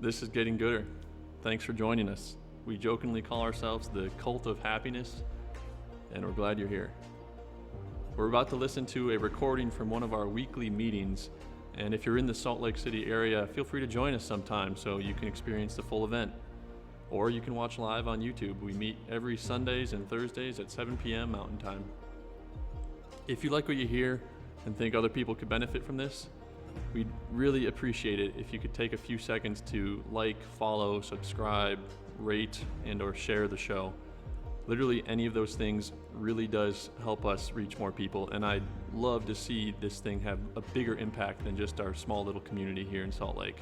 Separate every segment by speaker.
Speaker 1: This is getting gooder. Thanks for joining us. We jokingly call ourselves the Cult of Happiness, and we're glad you're here. We're about to listen to a recording from one of our weekly meetings, and if you're in the Salt Lake City area, feel free to join us sometime so you can experience the full event. Or you can watch live on YouTube. We meet every Sundays and Thursdays at 7 p.m. Mountain Time. If you like what you hear and think other people could benefit from this, we'd really appreciate it if you could take a few seconds to like, follow, subscribe, rate, and or share the show. Literally any of those things really does help us reach more people, and I'd love to see this thing have a bigger impact than just our small little community here in Salt Lake.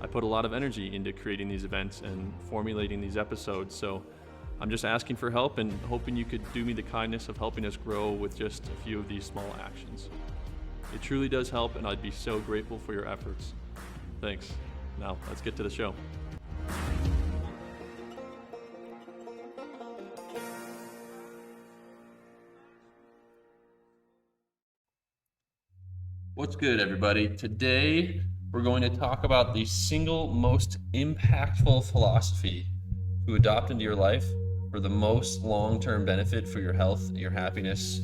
Speaker 1: I put a lot of energy into creating these events and formulating these episodes, so I'm just asking for help and hoping you could do me the kindness of helping us grow with just a few of these small actions. It truly does help, and I'd be so grateful for your efforts. Thanks. Now, let's get to the show. What's good, everybody? Today, we're going to talk about the single most impactful philosophy to adopt into your life for the most long-term benefit for your health, your happiness,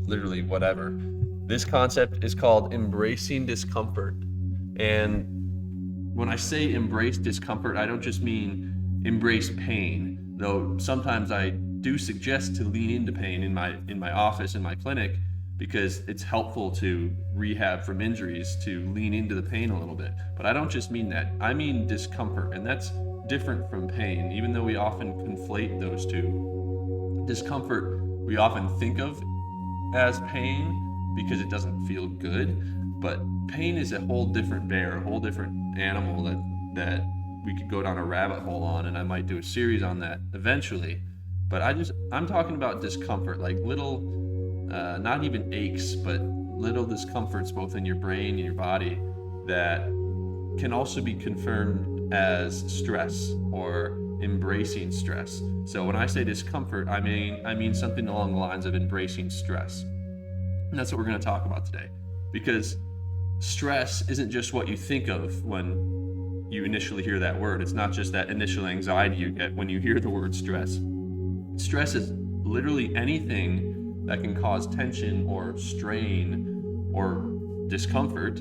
Speaker 1: literally whatever. This concept is called embracing discomfort. And when I say embrace discomfort, I don't just mean embrace pain, though sometimes I do suggest to lean into pain in my office, in my clinic, because it's helpful to rehab from injuries, to lean into the pain a little bit. But I don't just mean that. I mean discomfort, and that's different from pain, even though we often conflate those two. Discomfort we often think of as pain because it doesn't feel good, but pain is a whole different bear, a whole different animal that we could go down a rabbit hole on, and I might do a series on that eventually. But I'm talking about discomfort, like little, not even aches, but little discomforts both in your brain and your body that can also be confirmed as stress or embracing stress. So when I say discomfort, I mean something along the lines of embracing stress. And that's what we're going to talk about today, because stress isn't just what you think of when you initially hear that word. It's not just that initial anxiety you get when you hear the word stress. Stress is literally anything that can cause tension or strain or discomfort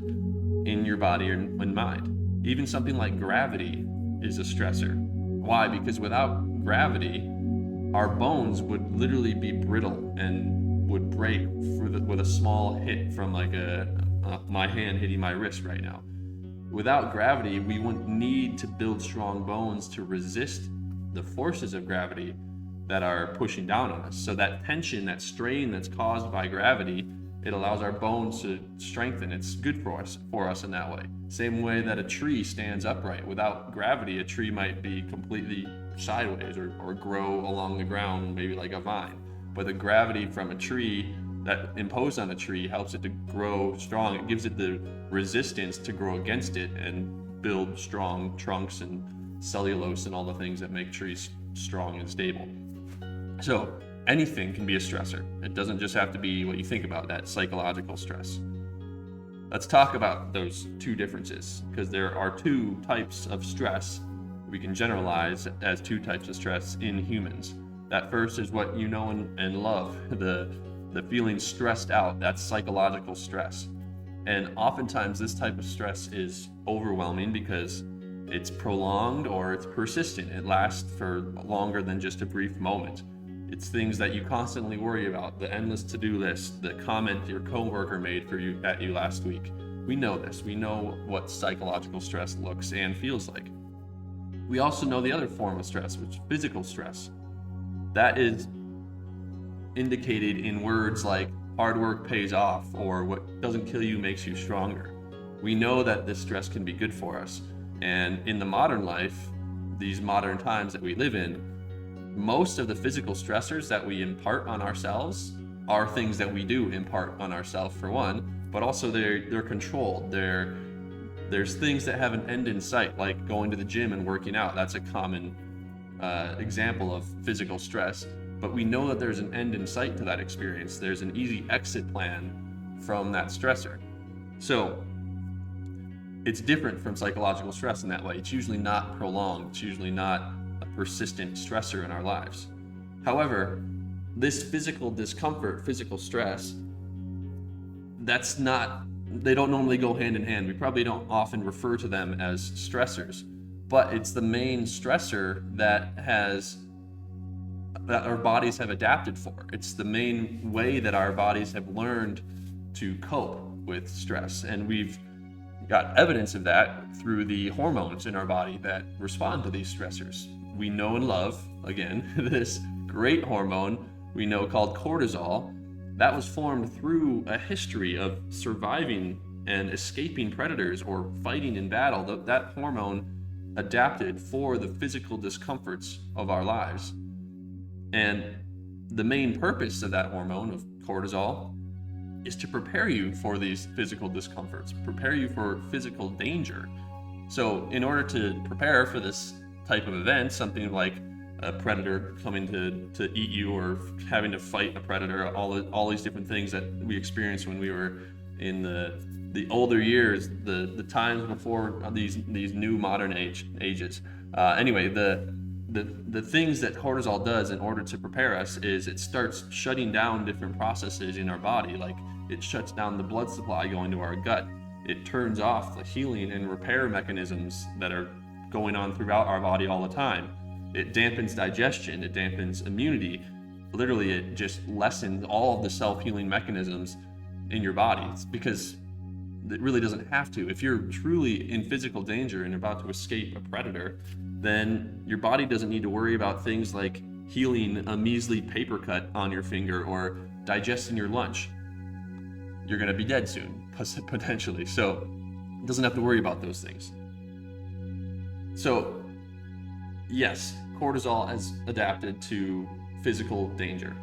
Speaker 1: in your body and mind. Even something like gravity is a stressor. Why? Because without gravity, our bones would literally be brittle and would break with a small hit from like my hand hitting my wrist right now. Without gravity, we wouldn't need to build strong bones to resist the forces of gravity that are pushing down on us. So that tension, that strain that's caused by gravity, it allows our bones to strengthen. It's good for us in that way. Same way that a tree stands upright. Without gravity, a tree might be completely sideways or grow along the ground, maybe like a vine. But the gravity from a tree that imposed on a tree helps it to grow strong. It gives it the resistance to grow against it and build strong trunks and cellulose and all the things that make trees strong and stable. So anything can be a stressor. It doesn't just have to be what you think about, that psychological stress. Let's talk about those two differences, because there are two types of stress we can generalize as two types of stress in humans. That first is what you know and love, the feeling stressed out. That's psychological stress. And oftentimes this type of stress is overwhelming because it's prolonged or it's persistent. It lasts for longer than just a brief moment. It's things that you constantly worry about, the endless to-do list, the comment your coworker made at you last week. We know this. We know what psychological stress looks and feels like. We also know the other form of stress, which is physical stress. That is indicated in words like hard work pays off, or what doesn't kill you makes you stronger. We know that this stress can be good for us. And in the modern life, these modern times that we live in, most of the physical stressors that we impart on ourselves are things that we do impart on ourselves, for one, but also they're controlled. There's things that have an end in sight, like going to the gym and working out. That's a common example of physical stress, but we know that there's an end in sight to that experience. There's an easy exit plan from that stressor. So it's different from psychological stress in that way. It's usually not prolonged. It's usually not a persistent stressor in our lives. However, this physical discomfort, physical stress, they don't normally go hand in hand. We probably don't often refer to them as stressors, but it's the main stressor that our bodies have adapted for. It's the main way that our bodies have learned to cope with stress. And we've got evidence of that through the hormones in our body that respond to these stressors. We know and love, again, this great hormone we know called cortisol. That was formed through a history of surviving and escaping predators or fighting in battle. That hormone adapted for the physical discomforts of our lives. And the main purpose of that hormone, of cortisol, is to prepare you for these physical discomforts, prepare you for physical danger. So in order to prepare for this type of event, something like a predator coming to eat you, or having to fight a predator, all these different things that we experienced when we were in the older years, the times before these new modern ages. Anyway, the things that cortisol does in order to prepare us is it starts shutting down different processes in our body. Like, it shuts down the blood supply going to our gut. It turns off the healing and repair mechanisms that are going on throughout our body all the time. It dampens digestion, it dampens immunity. Literally, it just lessens all of the self-healing mechanisms in your body. It's because it really doesn't have to. If you're truly in physical danger and about to escape a predator, then your body doesn't need to worry about things like healing a measly paper cut on your finger or digesting your lunch. You're going to be dead soon, potentially. So it doesn't have to worry about those things. So yes, cortisol has adapted to physical danger.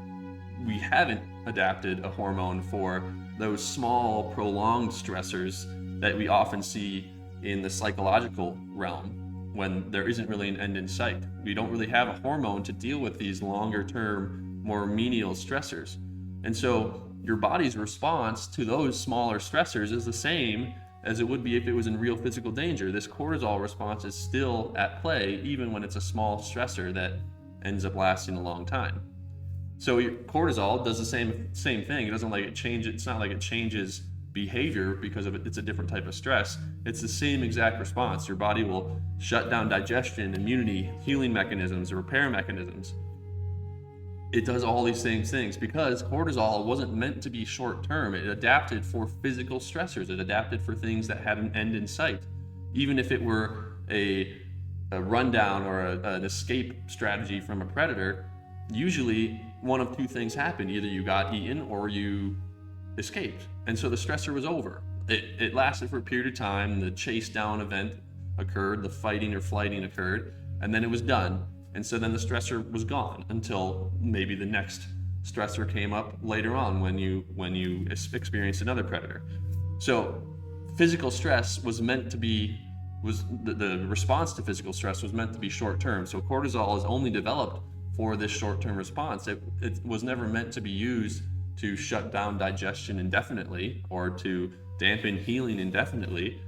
Speaker 1: We haven't adapted a hormone for those small, prolonged stressors that we often see in the psychological realm when there isn't really an end in sight. We don't really have a hormone to deal with these longer-term, more menial stressors. And so your body's response to those smaller stressors is the same as it would be if it was in real physical danger. This cortisol response is still at play, even when it's a small stressor that ends up lasting a long time. So your cortisol does the same thing. It doesn't like it change. It's not like it changes behavior because of it. It's a different type of stress. It's the same exact response. Your body will shut down digestion, immunity, healing mechanisms, repair mechanisms. It does all these same things because cortisol wasn't meant to be short term. It adapted for physical stressors. It adapted for things that had an end in sight. Even if it were a rundown or an escape strategy from a predator, usually one of two things happened. Either you got eaten or you escaped. And so the stressor was over. It lasted for a period of time. The chase down event occurred, the fighting or flighting occurred, and then it was done. And so then the stressor was gone until maybe the next stressor came up later on when you experienced another predator. So physical stress was meant to be, the response to physical stress was meant to be short term. So cortisol is only developed for this short-term response. It was never meant to be used to shut down digestion indefinitely or to dampen healing indefinitely.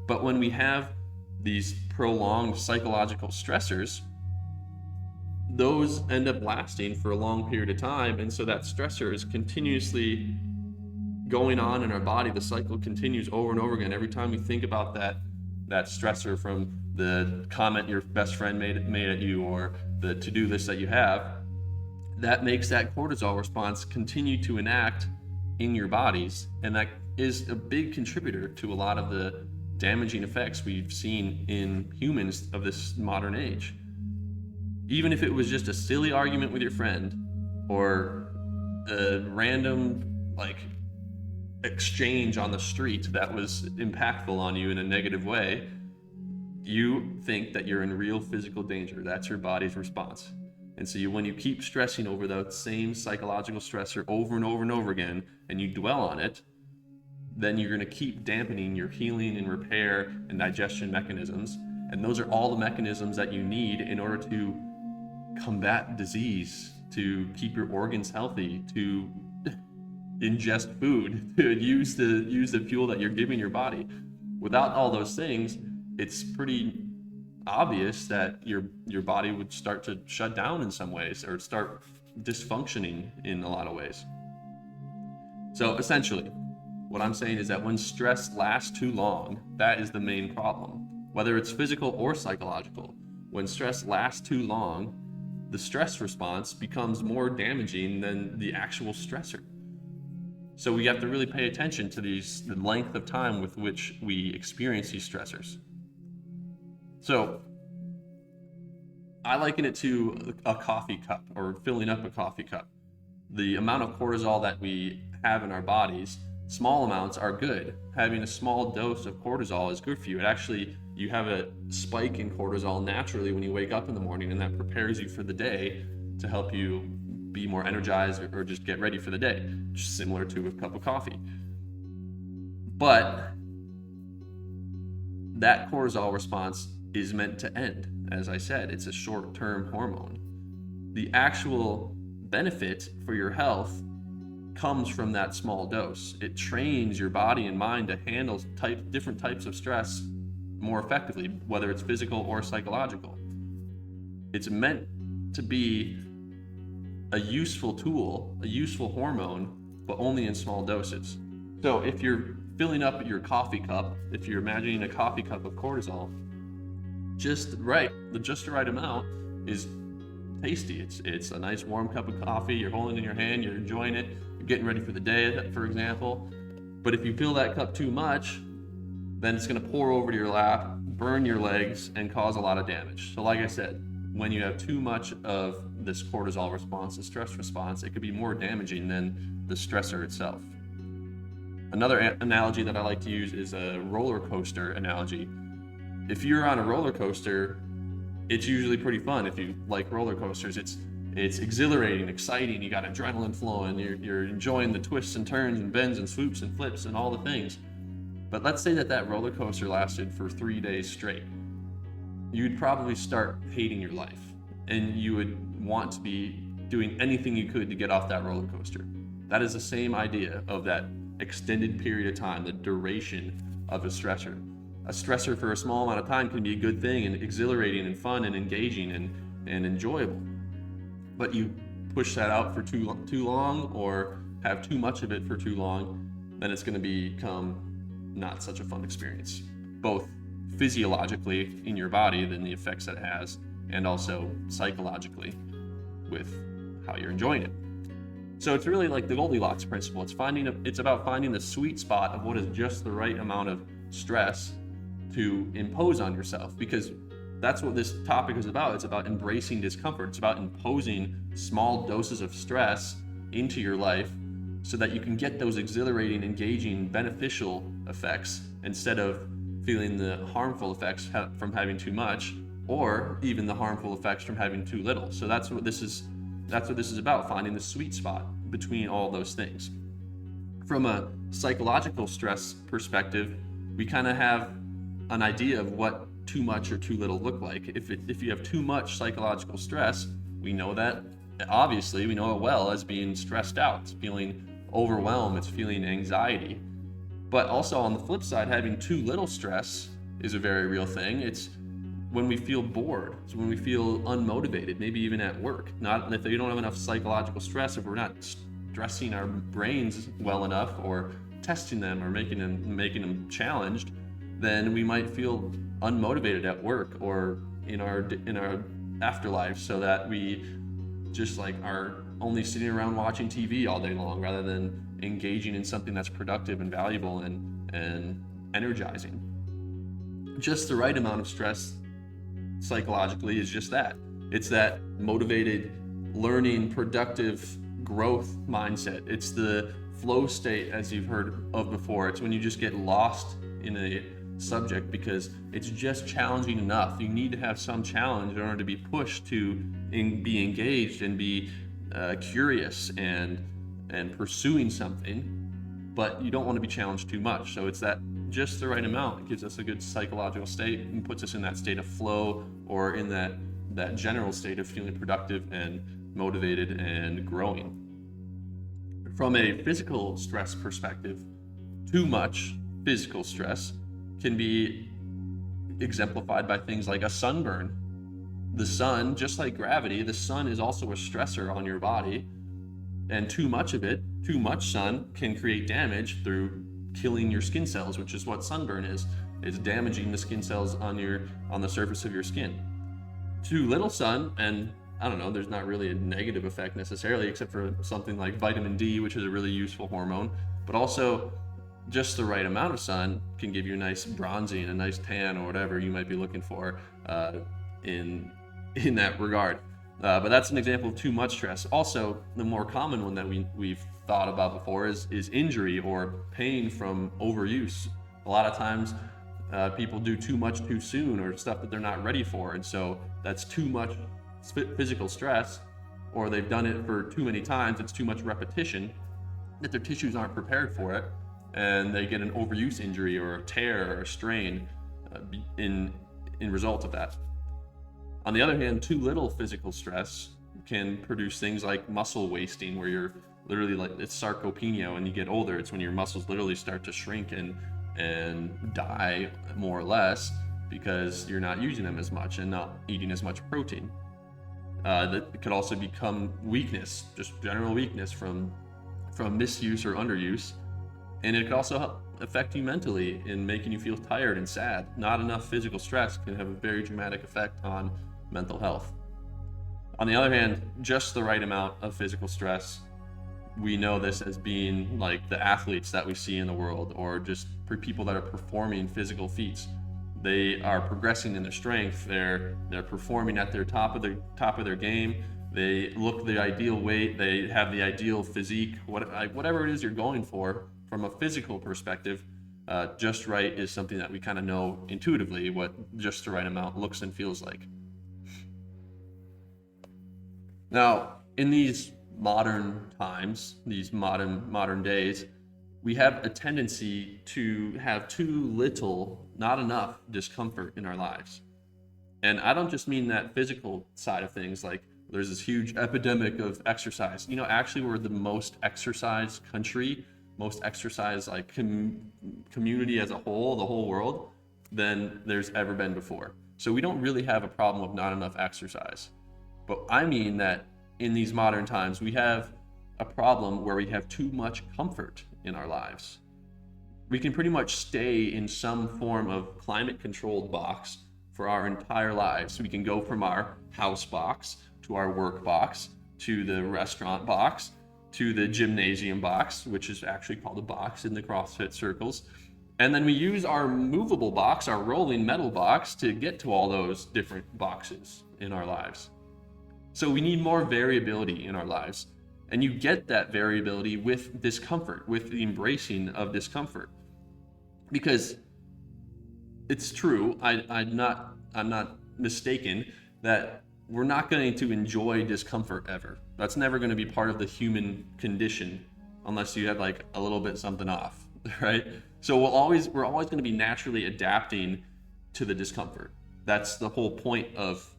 Speaker 1: But when we have these prolonged psychological stressors, those end up lasting for a long period of time. And so that stressor is continuously going on in our body. The cycle continues over and over again. Every time we think about that stressor, from the comment your best friend made at you or the to-do list that you have, that makes that cortisol response continue to enact in your bodies. And that is a big contributor to a lot of the damaging effects we've seen in humans of this modern age. Even if it was just a silly argument with your friend or a random exchange on the street that was impactful on you in a negative way, you think that you're in real physical danger. That's your body's response. And so when you keep stressing over that same psychological stressor over and over and over again, and you dwell on it, then you're going to keep dampening your healing and repair and digestion mechanisms. And those are all the mechanisms that you need in order to combat disease, to keep your organs healthy, to ingest food, to use the fuel that you're giving your body. Without all those things, it's pretty obvious that your body would start to shut down in some ways or start dysfunctioning in a lot of ways. So essentially, what I'm saying is that when stress lasts too long, that is the main problem. Whether it's physical or psychological, when stress lasts too long, the stress response becomes more damaging than the actual stressor. So we have to really pay attention to the length of time with which we experience these stressors. So I liken it to a coffee cup or filling up a coffee cup. The amount of cortisol that we have in our bodies, small amounts are good. Having a small dose of cortisol is good for you. It actually, you have a spike in cortisol naturally when you wake up in the morning, and that prepares you for the day to help you be more energized or just get ready for the day, just similar to a cup of coffee. But that cortisol response is meant to end. As I said, it's a short-term hormone. The actual benefit for your health comes from that small dose. It trains your body and mind to handle different types of stress more effectively, whether it's physical or psychological. It's meant to be a useful tool, a useful hormone, but only in small doses. So if you're filling up your coffee cup, if you're imagining a coffee cup of cortisol, just the right amount is tasty. It's a nice warm cup of coffee, you're holding it in your hand, you're enjoying it, you're getting ready for the day, for example. But if you fill that cup too much, then it's going to pour over to your lap, burn your legs, and cause a lot of damage. So like I said, when you have too much of this cortisol response, the stress response, it could be more damaging than the stressor itself. Another analogy that I like to use is a roller coaster analogy. If you're on a roller coaster, it's usually pretty fun. If you like roller coasters, it's exhilarating, exciting, you got adrenaline flowing, you're enjoying the twists and turns and bends and swoops and flips and all the things. But let's say that roller coaster lasted for 3 days straight. You'd probably start hating your life, and you would want to be doing anything you could to get off that roller coaster. That is the same idea of that extended period of time, the duration of a stressor. A stressor for a small amount of time can be a good thing and exhilarating and fun and engaging and enjoyable. But you push that out for too long or have too much of it for too long, then it's going to become not such a fun experience, both physiologically in your body, then the effects that it has, and also psychologically with how you're enjoying it. So it's really like the Goldilocks Principle. It's about finding the sweet spot of what is just the right amount of stress to impose on yourself, because that's what this topic is about. It's about embracing discomfort. It's about imposing small doses of stress into your life so that you can get those exhilarating, engaging, beneficial effects instead of feeling the harmful effects from having too much, or even the harmful effects from having too little. So that's what this is about, finding the sweet spot between all those things. From a psychological stress perspective, we kind of have an idea of what too much or too little look like. If you have too much psychological stress, we know that, obviously, we know it well as being stressed out. It's feeling overwhelmed, it's feeling anxiety. But also on the flip side, having too little stress is a very real thing. It's when we feel bored, it's when we feel unmotivated, maybe even at work. Not if you don't have enough psychological stress, if we're not stressing our brains well enough or testing them or making them challenged, then we might feel unmotivated at work or in our afterlife, so that we just like are only sitting around watching TV all day long rather than engaging in something that's productive and valuable and energizing. Just the right amount of stress psychologically is just that. It's that motivated, learning, productive growth mindset. It's the flow state, as you've heard of before. It's when you just get lost in a subject because it's just challenging enough. You need to have some challenge in order to be pushed to be engaged and be curious and pursuing something, but you don't want to be challenged too much. So it's that just the right amount. It gives us a good psychological state and puts us in that state of flow, or in that general state of feeling productive and motivated and growing. From a physical stress perspective, too much physical stress can be exemplified by things like a sunburn. The sun, just like gravity, the sun is also a stressor on your body, and too much of it, too much sun, can create damage through killing your skin cells, which is what sunburn is. It's damaging the skin cells on the surface of your skin. Too little sun, and I don't know, there's not really a negative effect necessarily, except for something like vitamin D, which is a really useful hormone, but also just the right amount of sun can give you a nice bronzing, a nice tan, or whatever you might be looking for in that regard. But that's an example of too much stress. Also, the more common one that we've thought about before is injury or pain from overuse. A lot of times people do too much too soon, or stuff that they're not ready for, and so that's too much physical stress, or they've done it for too many times. It's too much repetition that their tissues aren't prepared for it, and they get an overuse injury or a tear or a strain in result of that. On the other hand, too little physical stress can produce things like muscle wasting, where you're literally like, it's sarcopenia. When you get older, it's when your muscles literally start to shrink and die, more or less, because you're not using them as much and not eating as much protein. That could also become weakness, just general weakness from misuse or underuse. And it could also affect you mentally in making you feel tired and sad. Not enough physical stress can have a very dramatic effect on mental health. On the other hand, just the right amount of physical stress, we know this as being like the athletes that we see in the world, or just for people that are performing physical feats. They are progressing in their strength. They're performing at their top of their game. They look the ideal weight. They have the ideal physique. Whatever it is you're going for from a physical perspective, just right is something that we kind of know intuitively what just the right amount looks and feels like. Now, in these modern times, these modern days, we have a tendency to have too little, not enough discomfort in our lives. And I don't just mean that physical side of things, like there's this huge epidemic of exercise. Actually, we're the most exercise country, most exercise like community as a whole, the whole world, than there's ever been before. So we don't really have a problem of not enough exercise. But I mean that in these modern times, we have a problem where we have too much comfort in our lives. We can pretty much stay in some form of climate-controlled box for our entire lives. We can go from our house box to our work box to the restaurant box to the gymnasium box, which is actually called a box in the CrossFit circles. And then we use our movable box, our rolling metal box, to get to all those different boxes in our lives. So we need more variability in our lives. And you get that variability with discomfort, with the embracing of discomfort. Because it's true, I'm not mistaken that we're not going to enjoy discomfort ever. That's never going to be part of the human condition unless you have like a little bit something off, right? So we're always going to be naturally adapting to the discomfort. That's the whole point of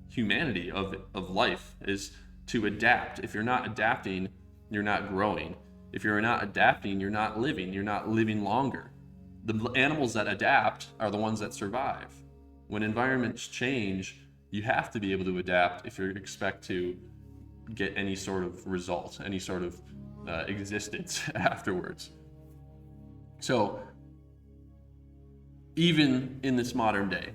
Speaker 1: humanity, of life, is to adapt. If you're not adapting, you're not growing. If you're not adapting, you're not living longer. The animals that adapt are the ones that survive. When environments change, you have to be able to adapt if you expect to get any sort of result, any sort of existence afterwards. So even in this modern day,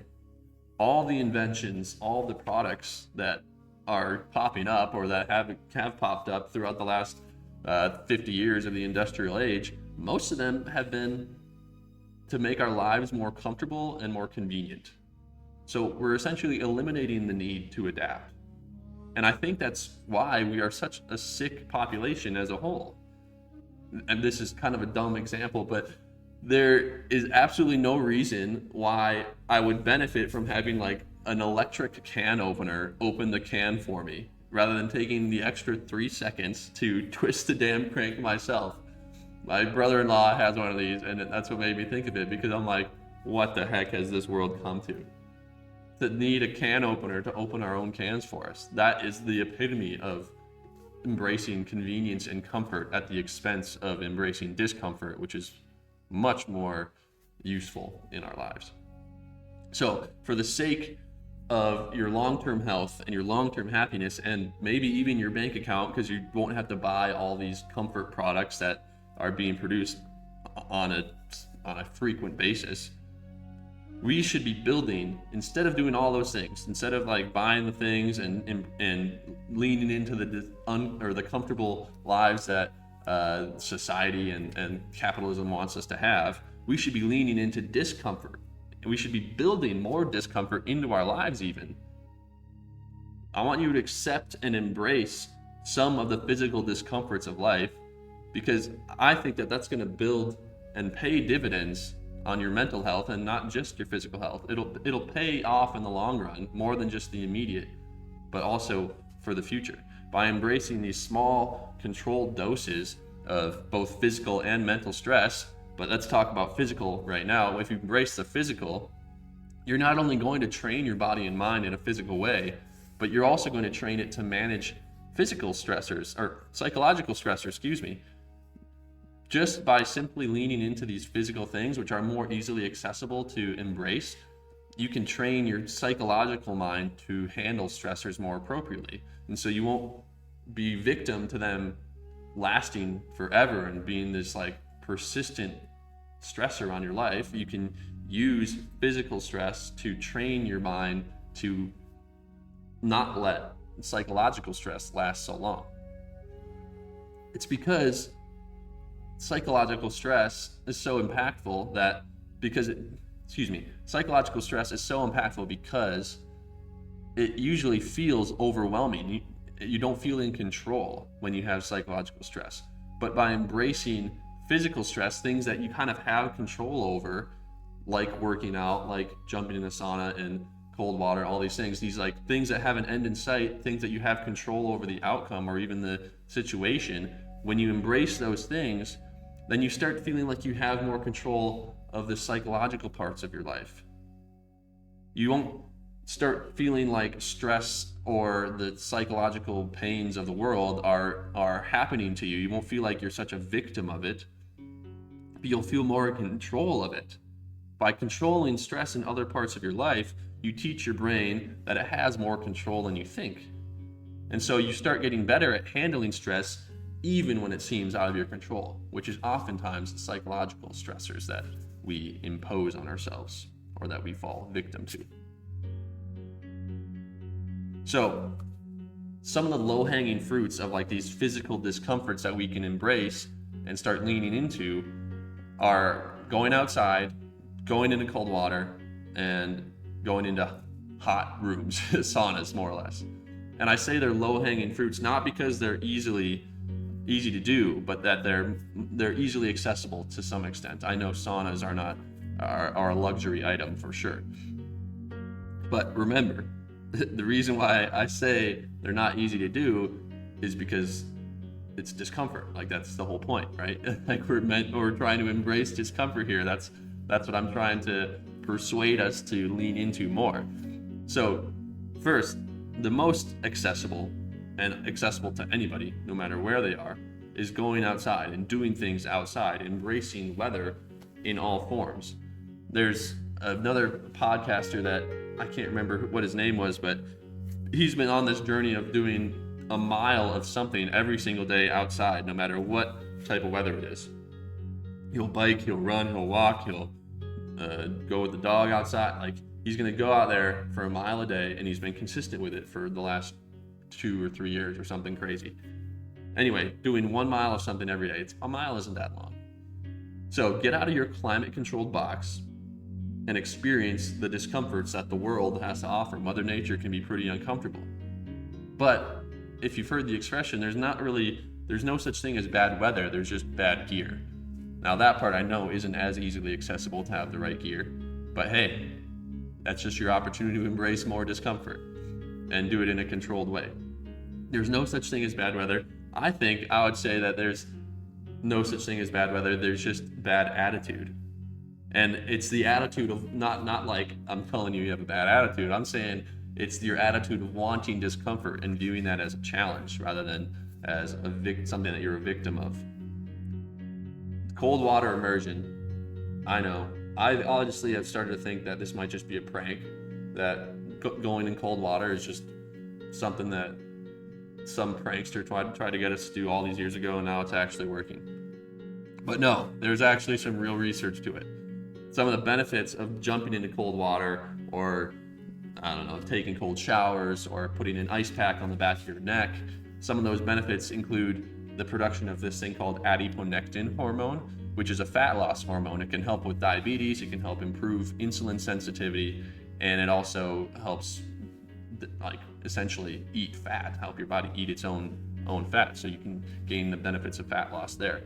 Speaker 1: all the inventions, all the products that are popping up or that have popped up throughout the last 50 years of the industrial age, most of them have been to make our lives more comfortable and more convenient. So we're essentially eliminating the need to adapt. And I think that's why we are such a sick population as a whole. And this is kind of a dumb example, but there is absolutely no reason why I would benefit from having like an electric can opener open the can for me, rather than taking the extra 3 seconds to twist the damn crank myself. My brother-in-law has one of these, and that's what made me think of it, because I'm like, what the heck has this world come to? To need a can opener to open our own cans for us. That is the epitome of embracing convenience and comfort at the expense of embracing discomfort, which is much more useful in our lives. So for the sake of your long-term health and your long-term happiness, and maybe even your bank account, because you won't have to buy all these comfort products that are being produced on a frequent basis, we should be building, instead of doing all those things, instead of like buying the things and leaning into the comfortable lives that society and capitalism wants us to have, we should be leaning into discomfort. And we should be building more discomfort into our lives even. I want you to accept and embrace some of the physical discomforts of life, because I think that that's going to build and pay dividends on your mental health, and not just your physical health. It'll pay off in the long run, more than just the immediate, but also for the future. By embracing these small, controlled doses of both physical and mental stress. But let's talk about physical right now. If you embrace the physical, you're not only going to train your body and mind in a physical way, but you're also going to train it to manage physical stressors, or psychological stressors, just by simply leaning into these physical things, which are more easily accessible to embrace. You can train your psychological mind to handle stressors more appropriately. And so you won't be victim to them lasting forever and being this like persistent stressor on your life. You can use physical stress to train your mind to not let psychological stress last so long. It's because psychological stress is so impactful psychological stress is so impactful because it usually feels overwhelming. You don't feel in control when you have psychological stress. But by embracing physical stress, things that you kind of have control over, like working out, like jumping in a sauna and cold water, all these like things that have an end in sight, things that you have control over the outcome or even the situation, when you embrace those things, then you start feeling like you have more control of the psychological parts of your life. You won't start feeling like stress or the psychological pains of the world are happening to you. You won't feel like you're such a victim of it, but you'll feel more in control of it. By controlling stress in other parts of your life, you teach your brain that it has more control than you think. And so you start getting better at handling stress even when it seems out of your control, which is oftentimes the psychological stressors that we impose on ourselves or that we fall victim to. So some of the low-hanging fruits of like these physical discomforts that we can embrace and start leaning into are going outside, going into cold water, and going into hot rooms, saunas more or less. And I say they're low-hanging fruits not because they're easy to do, but that they're easily accessible to some extent. I know saunas are a luxury item for sure. But remember, the reason why I say they're not easy to do is because it's discomfort. Like that's the whole point, right? Like we're trying to embrace discomfort here. That's what I'm trying to persuade us to lean into more. So first, the most accessible to anybody, no matter where they are, is going outside and doing things outside, embracing weather in all forms. There's another podcaster that I can't remember what his name was, but he's been on this journey of doing a mile of something every single day outside, no matter what type of weather it is. He'll bike, he'll run, he'll walk, he'll go with the dog outside. Like he's going to go out there for a mile a day, and he's been consistent with it for the last 2 or 3 years or something crazy. Anyway, doing 1 mile of something every day. A mile isn't that long. So get out of your climate-controlled box and experience the discomforts that the world has to offer. Mother Nature can be pretty uncomfortable. But if you've heard the expression, there's no such thing as bad weather, there's just bad gear. Now that part I know isn't as easily accessible to have the right gear, but hey, that's just your opportunity to embrace more discomfort and do it in a controlled way. There's no such thing as bad weather. I would say that there's no such thing as bad weather, there's just bad attitude. And it's the attitude of not like I'm telling you have a bad attitude. I'm saying it's your attitude of wanting discomfort and viewing that as a challenge rather than as something that you're a victim of. Cold water immersion, I know, I honestly have started to think that this might just be a prank, that going in cold water is just something that some prankster tried to get us to do all these years ago, and now it's actually working. But no, there's actually some real research to it. Some of the benefits of jumping into cold water, or I don't know, taking cold showers, or putting an ice pack on the back of your neck, some of those benefits include the production of this thing called adiponectin hormone, which is a fat loss hormone. It can help with diabetes, it can help improve insulin sensitivity, and it also helps essentially eat fat, help your body eat its own fat, so you can gain the benefits of fat loss there.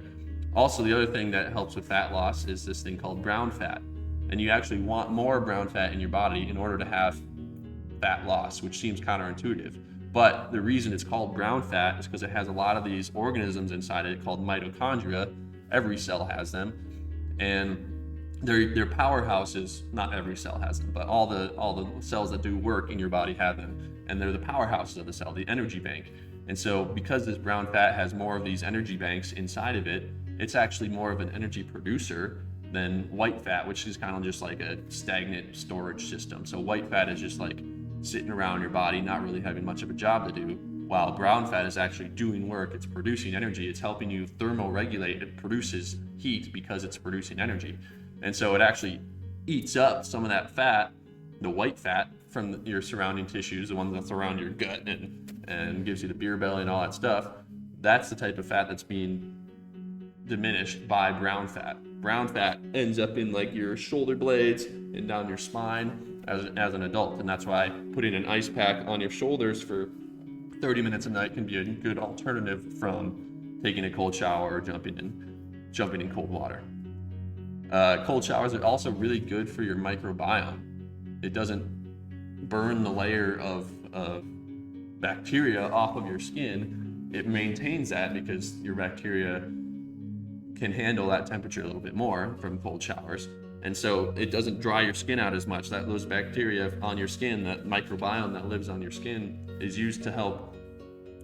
Speaker 1: Also, the other thing that helps with fat loss is this thing called brown fat. And you actually want more brown fat in your body in order to have fat loss, which seems counterintuitive. But the reason it's called brown fat is because it has a lot of these organisms inside it called mitochondria. Every cell has them. And they're powerhouses. Not every cell has them, but all the cells that do work in your body have them. And they're the powerhouses of the cell, the energy bank. And so because this brown fat has more of these energy banks inside of it, it's actually more of an energy producer than white fat, which is kind of just like a stagnant storage system. So white fat is just like sitting around your body, not really having much of a job to do, while brown fat is actually doing work. It's producing energy. It's helping you thermoregulate. It produces heat because it's producing energy. And so it actually eats up some of that fat, the white fat, from your surrounding tissues, the one that's around your gut and gives you the beer belly and all that stuff. That's the type of fat that's being diminished by brown fat. Brown fat ends up in like your shoulder blades and down your spine as an adult, and that's why putting an ice pack on your shoulders for 30 minutes a night can be a good alternative from taking a cold shower or jumping in cold water. Cold showers are also really good for your microbiome. It doesn't burn the layer of bacteria off of your skin. It maintains that because your bacteria can handle that temperature a little bit more from cold showers. And so it doesn't dry your skin out as much. Those bacteria on your skin, that microbiome that lives on your skin, is used to help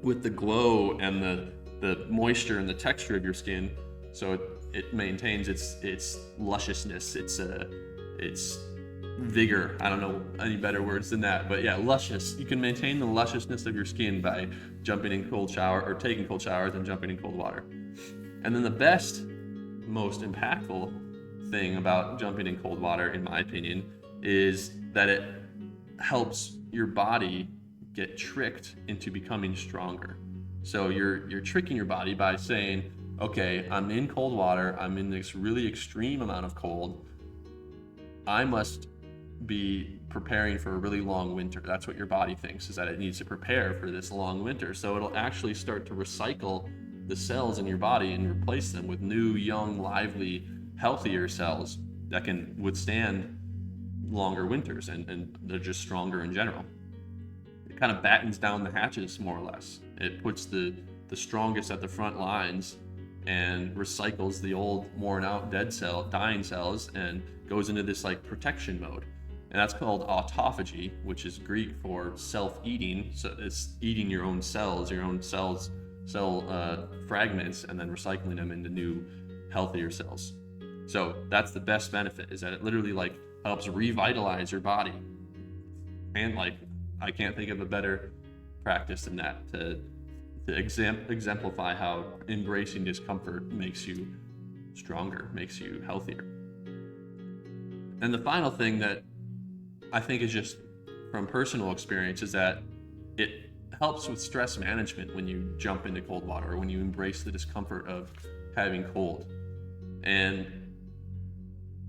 Speaker 1: with the glow and the moisture and the texture of your skin. So it maintains its lusciousness, its vigor. I don't know any better words than that, but yeah, luscious. You can maintain the lusciousness of your skin by jumping in cold shower or taking cold showers and jumping in cold water. And then the best, most impactful thing about jumping in cold water, in my opinion, is that it helps your body get tricked into becoming stronger. So you're tricking your body by saying, okay, I'm in cold water, I'm in this really extreme amount of cold, I must be preparing for a really long winter. That's what your body thinks, is that it needs to prepare for this long winter. So it'll actually start to recycle the cells in your body and replace them with new, young, lively, healthier cells that can withstand longer winters, and they're just stronger in general. It kind of battens down the hatches, more or less. It puts the strongest at the front lines and recycles the old, worn out, dying cells, and goes into this like protection mode. And that's called autophagy, which is Greek for self-eating. So it's eating your own cells, cell fragments, and then recycling them into new, healthier cells. So that's the best benefit, is that it literally like helps revitalize your body. And like, I can't think of a better practice than that to exemplify how embracing discomfort makes you stronger, makes you healthier. And the final thing that I think is just from personal experience is that it helps with stress management when you jump into cold water, or when you embrace the discomfort of having cold. And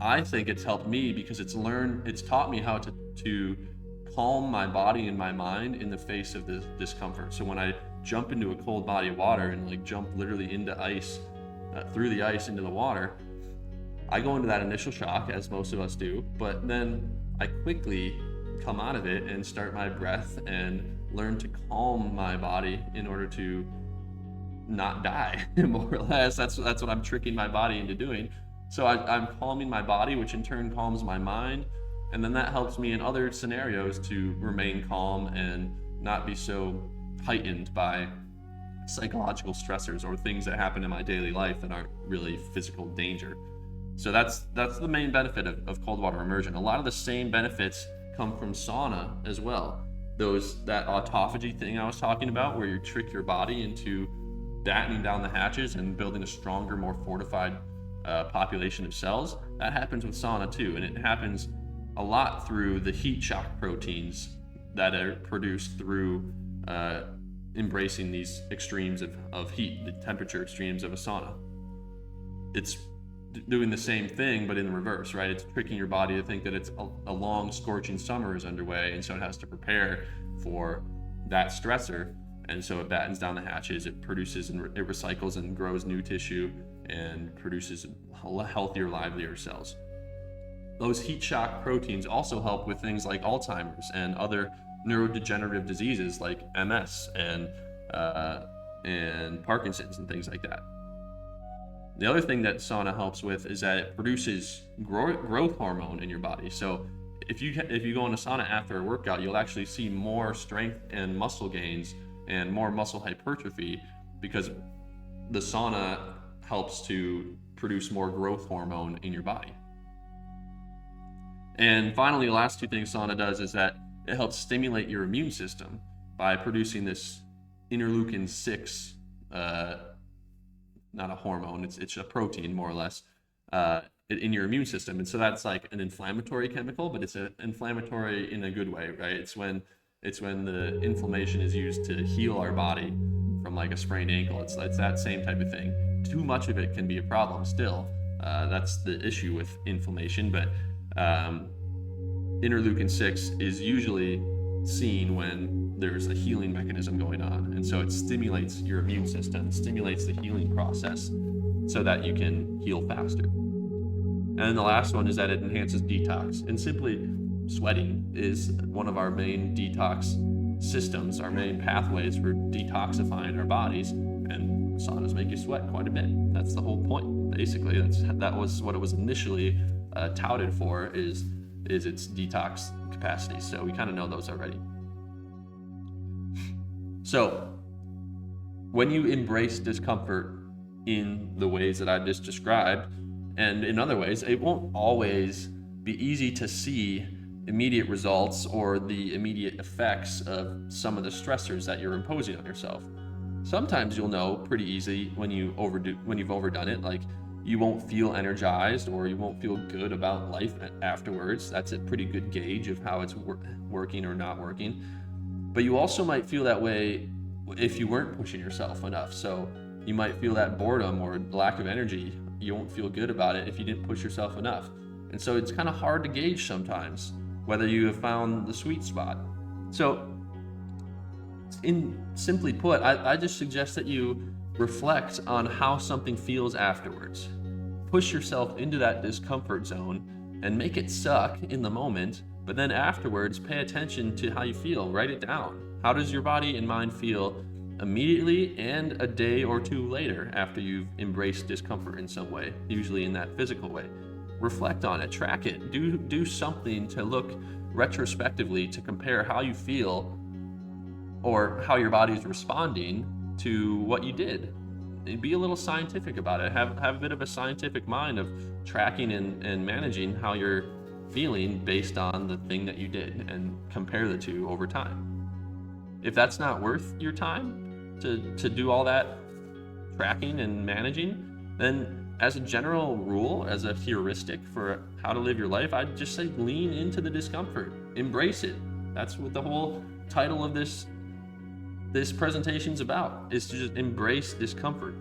Speaker 1: I think it's helped me because it's taught me how to calm my body and my mind in the face of this discomfort. So when I jump into a cold body of water and like jump literally into ice, through the ice into the water, I go into that initial shock, as most of us do, but then I quickly come out of it and start my breath and learn to calm my body in order to not die, more or less. That's what I'm tricking my body into doing. So I'm calming my body, which in turn calms my mind, and then that helps me in other scenarios to remain calm and not be so heightened by psychological stressors or things that happen in my daily life that aren't really physical danger. So that's the main benefit of cold water immersion. A lot of the same benefits come from sauna as well. That autophagy thing I was talking about, where you trick your body into battening down the hatches and building a stronger, more fortified population of cells, that happens with sauna too. And it happens a lot through the heat shock proteins that are produced through embracing these extremes of heat, the temperature extremes of a sauna. It's doing the same thing, but in reverse, right? It's tricking your body to think that it's a long, scorching summer is underway, and so it has to prepare for that stressor. And so it battens down the hatches, it produces and it recycles and grows new tissue and produces healthier, livelier cells. Those heat shock proteins also help with things like Alzheimer's and other neurodegenerative diseases like MS and Parkinson's and things like that. The other thing that sauna helps with is that it produces growth hormone in your body. So if you go in a sauna after a workout, you'll actually see more strength and muscle gains and more muscle hypertrophy, because the sauna helps to produce more growth hormone in your body. And finally, the last two things sauna does is that it helps stimulate your immune system by producing this interleukin 6, not a hormone, it's a protein more or less, in your immune system. And so that's like an inflammatory chemical, but it's an inflammatory in a good way, right? It's when the inflammation is used to heal our body from like a sprained ankle. It's that same type of thing. Too much of it can be a problem still. That's the issue with inflammation, but interleukin 6 is usually seen when there's a healing mechanism going on. And so it stimulates your immune system, stimulates the healing process so that you can heal faster. And the last one is that it enhances detox. And simply sweating is one of our main detox systems, our main pathways for detoxifying our bodies. And saunas make you sweat quite a bit. That's the whole point, basically. That was what it was initially touted for, is its detox capacity. So we kind of know those already. So when you embrace discomfort in the ways that I just described, and in other ways, it won't always be easy to see immediate results or the immediate effects of some of the stressors that you're imposing on yourself. Sometimes you'll know pretty easily when you've overdone it, like you won't feel energized or you won't feel good about life afterwards. That's a pretty good gauge of how it's working or not working. But you also might feel that way if you weren't pushing yourself enough. So you might feel that boredom or lack of energy. You won't feel good about it if you didn't push yourself enough. And so it's kind of hard to gauge sometimes whether you have found the sweet spot. So simply put, I just suggest that you reflect on how something feels afterwards. Push yourself into that discomfort zone and make it suck in the moment, but then afterwards pay attention to how you feel. Write it down. How does your body and mind feel immediately and a day or two later after you've embraced discomfort in some way, usually in that physical way? Reflect on it, track it, do something to look retrospectively to compare how you feel or how your body is responding to what you did. And be a little scientific about it. Have a bit of a scientific mind of tracking and managing how you're feeling based on the thing that you did, and compare the two over time. If that's not worth your time to do all that tracking and managing, then as a general rule, as a heuristic for how to live your life, I'd just say lean into the discomfort. Embrace it. That's what the whole title of this presentation's about, is to just embrace discomfort.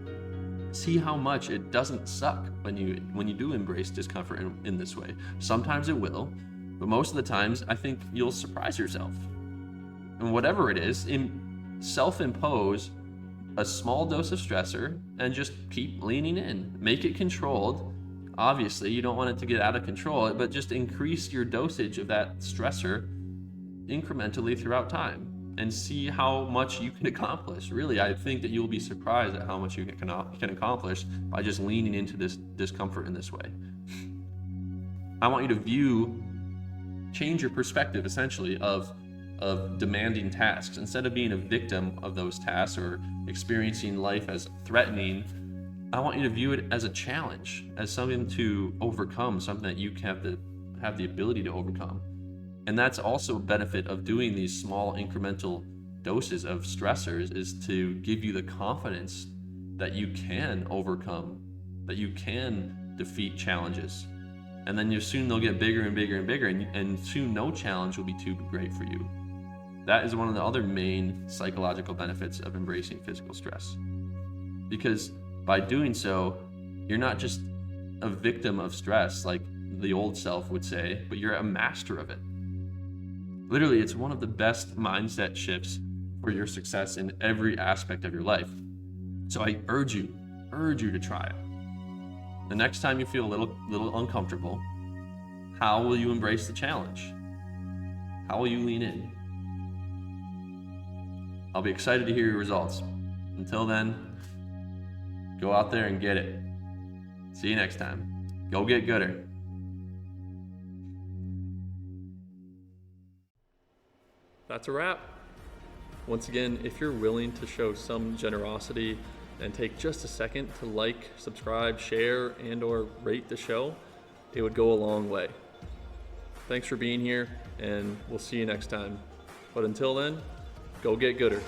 Speaker 1: See how much it doesn't suck when you do embrace discomfort in this way. Sometimes it will, but most of the times I think you'll surprise yourself. And whatever it is, self-impose a small dose of stressor and just keep leaning in. Make it controlled. Obviously, you don't want it to get out of control, but just increase your dosage of that stressor incrementally throughout time and see how much you can accomplish. Really, I think that you'll be surprised at how much you can accomplish by just leaning into this discomfort in this way. I want you to change your perspective essentially of demanding tasks. Instead of being a victim of those tasks or experiencing life as threatening, I want you to view it as a challenge, as something to overcome, something that you have the ability to overcome. And that's also a benefit of doing these small incremental doses of stressors, is to give you the confidence that you can overcome, that you can defeat challenges. And then soon they'll get bigger and bigger and bigger, and soon no challenge will be too great for you. That is one of the other main psychological benefits of embracing physical stress. Because by doing so, you're not just a victim of stress like the old self would say, but you're a master of it. Literally, it's one of the best mindset shifts for your success in every aspect of your life. So I urge you to try it. The next time you feel a little uncomfortable, how will you embrace the challenge? How will you lean in? I'll be excited to hear your results. Until then, go out there and get it. See you next time. Go get gooder. That's a wrap. Once again, if you're willing to show some generosity and take just a second to like, subscribe, share, and/or rate the show, it would go a long way. Thanks for being here, and we'll see you next time. But until then, go get gooder.